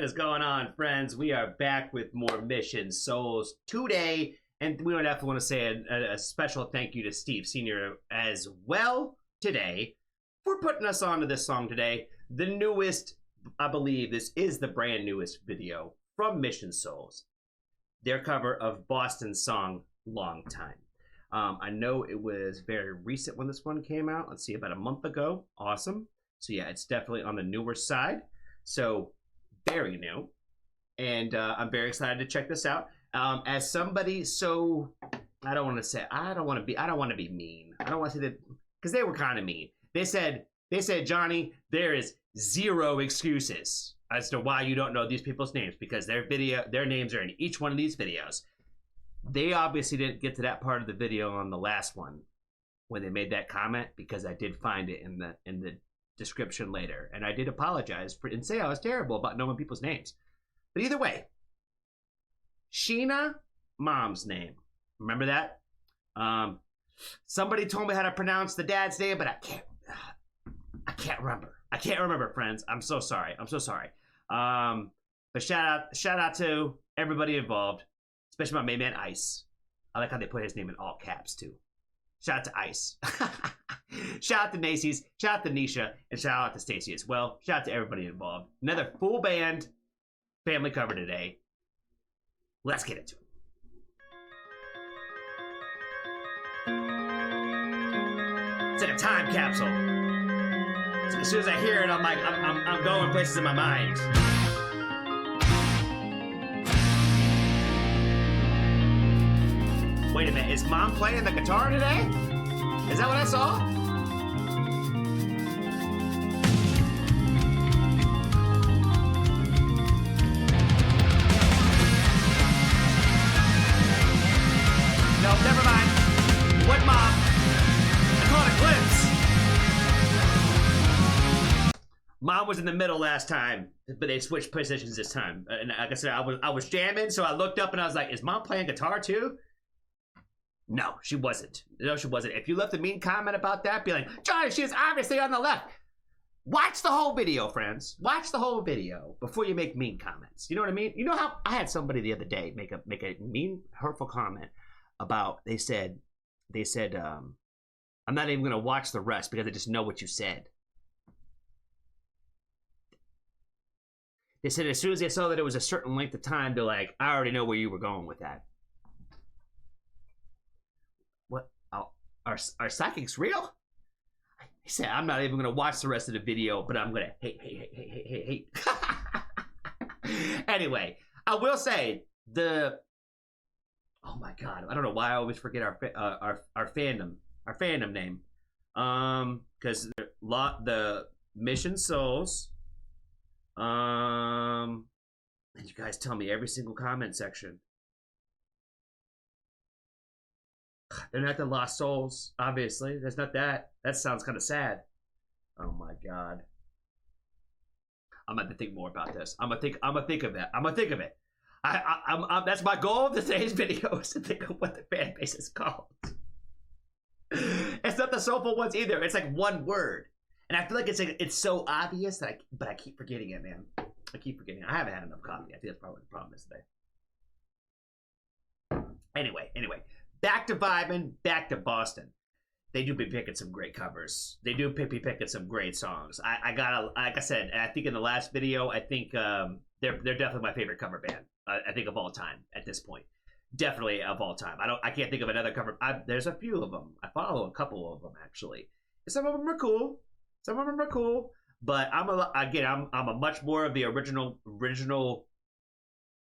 is going on, friends? We are back with more Mission Souls today, and we would definitely want to say a special thank you to Steve Sr. as well today for putting us onto this song today. The newest, I believe this is the brand newest video from Mission Souls. Their cover of Boston's song, Long Time. I know it was very recent when this one came out. Let's see, about a month ago. Awesome. So yeah, it's definitely on the newer side. So very new. And I'm very excited to check this out. As somebody, so I don't want to be mean. I don't want to say that, because they were kind of mean. They said, Johnny, there is zero excuses as to why you don't know these people's names, because their names are in each one of these videos. They obviously didn't get to that part of the video on the last one when they made that comment, because I did find it in the description later, and I did apologize and say I was terrible about knowing people's names. But either way, Sheena, mom's name. Remember that? Somebody told me how to pronounce the dad's name, but I can't remember. I can't remember, friends. I'm so sorry. But shout out to everybody involved, especially my main man Ice. I like how they put his name in all caps too. Shout out to Ice. Shout out to Macy's. Shout out to Nisha, and shout out to Stacy as well. Shout out to everybody involved. Another full band family cover today. Let's get into it. It's like a time capsule. So as soon as I hear it, I'm like, I'm going places in my mind. Wait a minute, is Mom playing the guitar today? Is that what I saw? No, never mind. What Mom? I caught a glimpse. Mom was in the middle last time, but they switched positions this time. And like I said, I was jamming, so I looked up and I was like, is Mom playing guitar too? No, she wasn't. No, she wasn't. If you left a mean comment about that, be like, Johnny, she is obviously on the left. Watch the whole video, friends. Watch the whole video before you make mean comments. You know what I mean? You know how I had somebody the other day make a mean, hurtful comment about, they said, I'm not even gonna watch the rest because I just know what you said. They said as soon as they saw that it was a certain length of time, they're like, I already know where you were going with that. What? Are psychics real? He said, I'm not even gonna watch the rest of the video, but I'm gonna hate. Anyway, I will say oh my God, I don't know why I always forget our fandom name. Because the Mission Souls. And you guys tell me every single comment section. They're not the Lost Souls, obviously. There's not that. That sounds kind of sad. Oh my God. I'm gonna have to think more about this. I'm gonna think of it. That's my goal of today's video, is to think of what the fan base is called. It's not the soulful ones either. It's like one word. And I feel like it's so obvious that I keep forgetting it, man. I keep forgetting it. I haven't had enough coffee. I think that's probably what the problem is today. Anyway. Back to vibing, back to Boston. They do be picking some great covers. They do be picking some great songs. Like I said, I think in the last video, I think they're definitely my favorite cover band. I think of all time at this point. Definitely of all time. I can't think of another cover. There's a few of them. I follow a couple of them actually. Some of them are cool. But I'm a much more of the original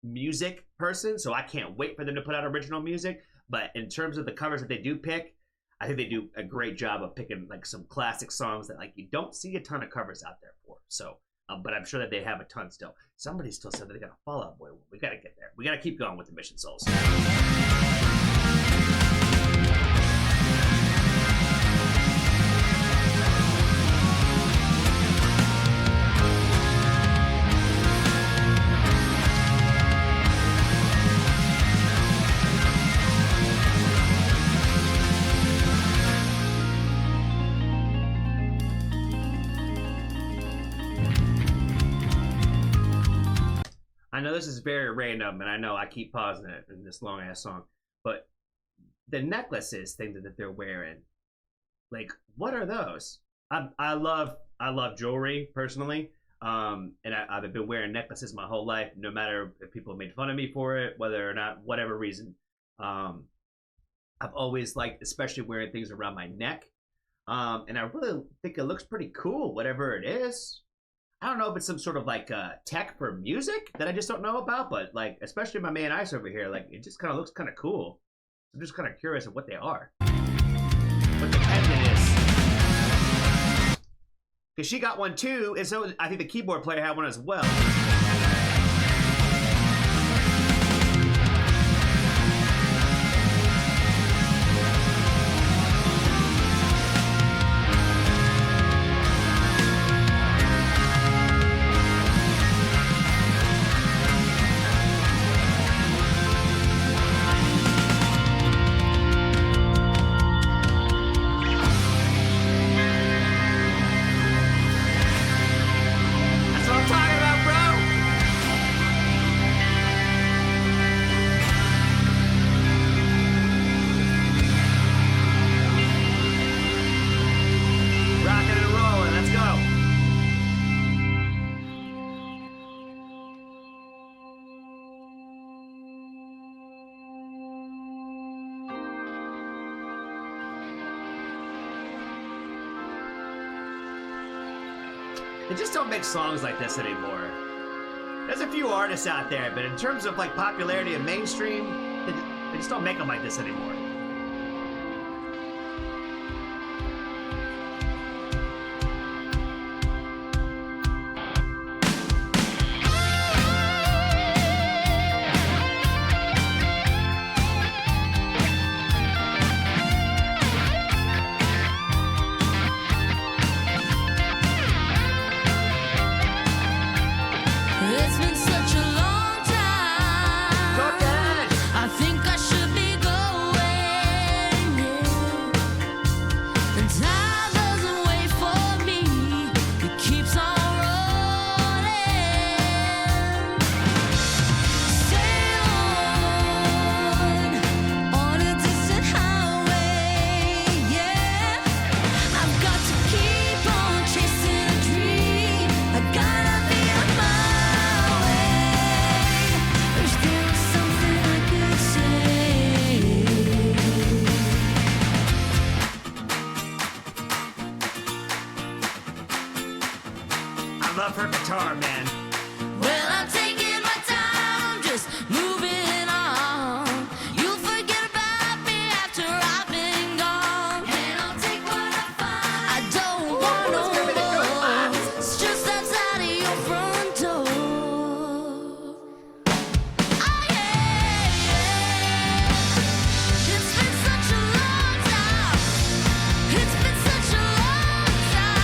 music person, so I can't wait for them to put out original music. But in terms of the covers that they do pick, I think they do a great job of picking like some classic songs that like you don't see a ton of covers out there for. So, but I'm sure that they have a ton still. Somebody still said that they got a Fall Out Boy. We got to get there. We got to keep going with the Mission Souls. know this is very random, and I know I keep pausing it in this long ass song, but the necklaces thing that they're wearing, like, what are those? I love jewelry personally, and I've been wearing necklaces my whole life, no matter if people made fun of me for it, whether or not, whatever reason. I've always liked, especially wearing things around my neck, and I really think it looks pretty cool, whatever it is. I don't know if it's some sort of like tech for music that I just don't know about, but like, especially my man Ice over here, like, it just kind of looks kind of cool. I'm just kind of curious of what they are. What the pendant is. Because she got one too, and so I think the keyboard player had one as well. They just don't make songs like this anymore. There's a few artists out there, but in terms of like popularity and mainstream, they just don't make them like this anymore. I love her guitar, man. Well, I'm taking my time, just moving on. You'll forget about me after I've been gone. And I'll take what I find. I don't want no more. It's just outside of your front door. Oh yeah, yeah. It's been such a long time. It's been such a long time.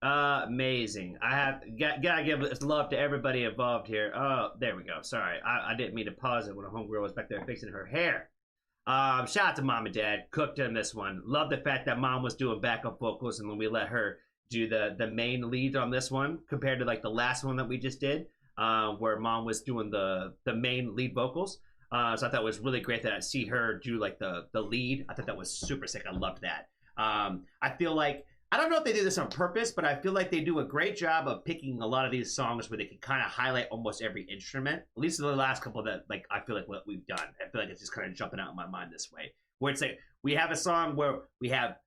Amazing. Gotta give love to everybody involved here. Oh, there we go. Sorry, I didn't mean to pause it when a homegirl was back there fixing her hair. Shout out to mom and dad. Cooked on this one. Love the fact that mom was doing backup vocals, and when we let her do the main lead on this one, compared to like the last one that we just did, where mom was doing the main lead vocals. So I thought it was really great that I see her do like the lead. I thought that was super sick. I loved that. I feel like, I don't know if they do this on purpose, but I feel like they do a great job of picking a lot of these songs where they can kind of highlight almost every instrument. At least in the last couple that, like, I feel like what we've done. I feel like it's just kind of jumping out in my mind this way. Where it's like, we have a song where we have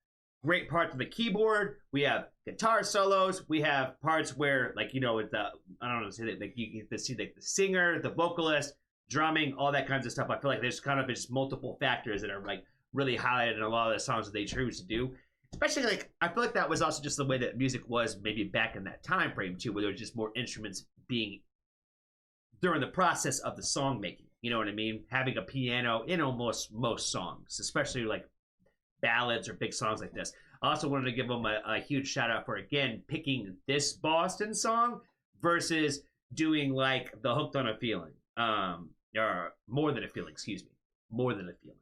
great parts of the keyboard, we have guitar solos, we have parts where, like, you know, with the, I don't know, say that, like, you get to see like the singer, the vocalist, drumming, all that kinds of stuff. I feel like there's kind of just multiple factors that are like really highlighted in a lot of the songs that they choose to do. Especially, like, I feel like that was also just the way that music was maybe back in that time frame too, where there was just more instruments being during the process of the song making. You know what I mean? Having a piano in almost most songs, especially like ballads or big songs like this. I also wanted to give them a huge shout out for, again, picking this Boston song versus doing like the Hooked on a Feeling. Or More Than a Feeling, excuse me. More Than a Feeling.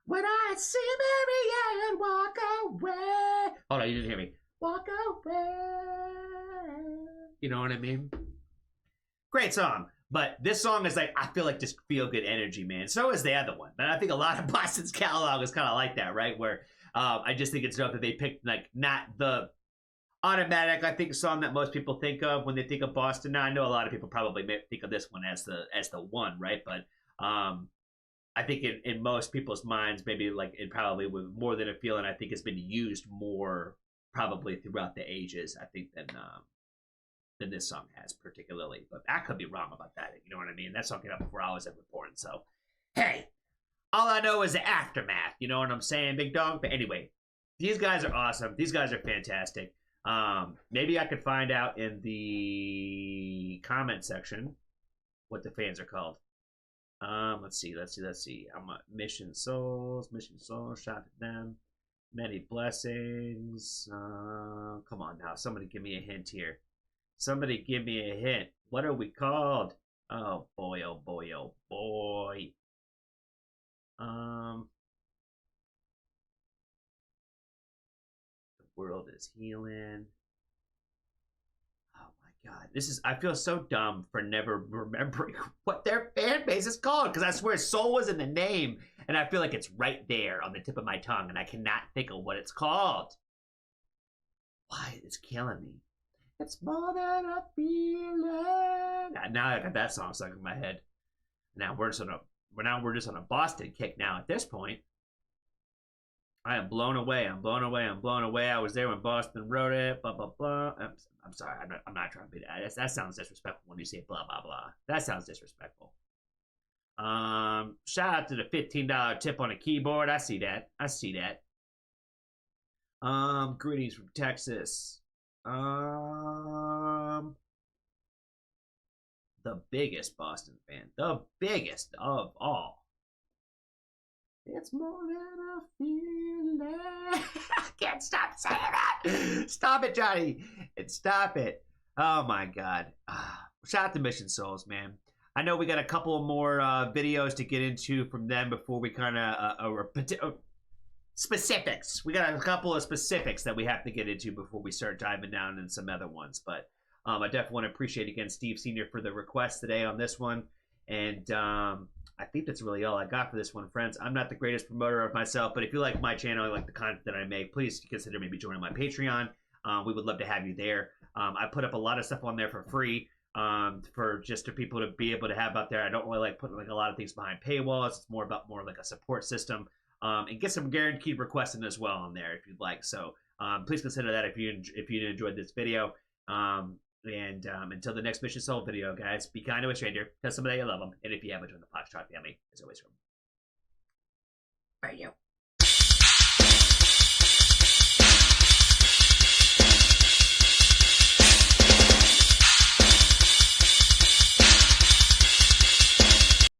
When I see Mary Ann walk away. Hold on, you didn't hear me. Walk away. You know what I mean? Great song. But this song is like, I feel like just feel good energy, man. So is the other one. But I think a lot of Boston's catalog is kind of like that, right? Where I just think it's dope that they picked like not the automatic, I think, song that most people think of when they think of Boston. Now I know a lot of people probably may think of this one as the one, right? But I think in most people's minds, maybe like it probably with More Than a Feeling, I think has been used more probably throughout the ages, I think, than this song has particularly. But I could be wrong about that. You know what I mean? That song came out before I was ever born. So, hey, all I know is the aftermath. You know what I'm saying, big dog? But anyway, these guys are awesome. These guys are fantastic. Maybe I could find out in the comment section what the fans are called. Let's see. I'm Mission Souls, shout at them. Many blessings. Come on now. Somebody give me a hint here. Somebody give me a hint. What are we called? Oh boy, oh boy, oh boy. The world is healing. Oh my God. I feel so dumb for never remembering what their fan base is called, because I swear Soul was in the name, and I feel like it's right there on the tip of my tongue, and I cannot think of what it's called. Why? It's killing me. It's more than a feeling. Now I got that song stuck in my head. Now we're just on a Boston kick now at this point. I am blown away. I'm blown away. I was there when Boston wrote it. Blah blah blah. I'm sorry. I'm not trying to be that. That sounds disrespectful when you say blah blah blah. That sounds disrespectful. Shout out to the $15 tip on a keyboard. I see that. Greetings from Texas. The biggest Boston fan. The biggest of all. It's more than a feeling. I can't stop saying that. Stop it, Johnny. Stop it. Oh my God. Shout out to Mission Souls, man. I know we got a couple more videos to get into from them before we kind of specifics. We got a couple of specifics that we have to get into before we start diving down in some other ones. But I definitely want to appreciate again Steve Sr. for the request today on this one. And I think that's really all I got for this one, friends. I'm not the greatest promoter of myself, but if you like my channel, you like the content that I make, please consider maybe joining my Patreon. We would love to have you there. I put up a lot of stuff on there for free for just for people to be able to have out there. I don't really like putting like a lot of things behind paywalls. It's more about like a support system. And get some guaranteed requesting as well on there if you'd like. So please consider that if you enjoyed this video. And until the next Mission Soul video, guys, be kind to a stranger. Tell somebody you love them. And if you haven't joined the Foxtrot family, it's always room for you.